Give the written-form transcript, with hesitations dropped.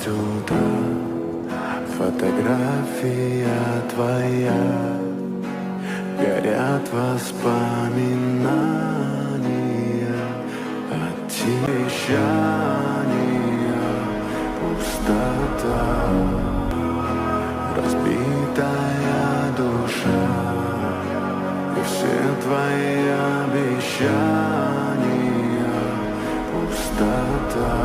сюда, фотография твоя, горят воспоминания от обещания, пустота, разбитая душа, и все твои обещания, пустота.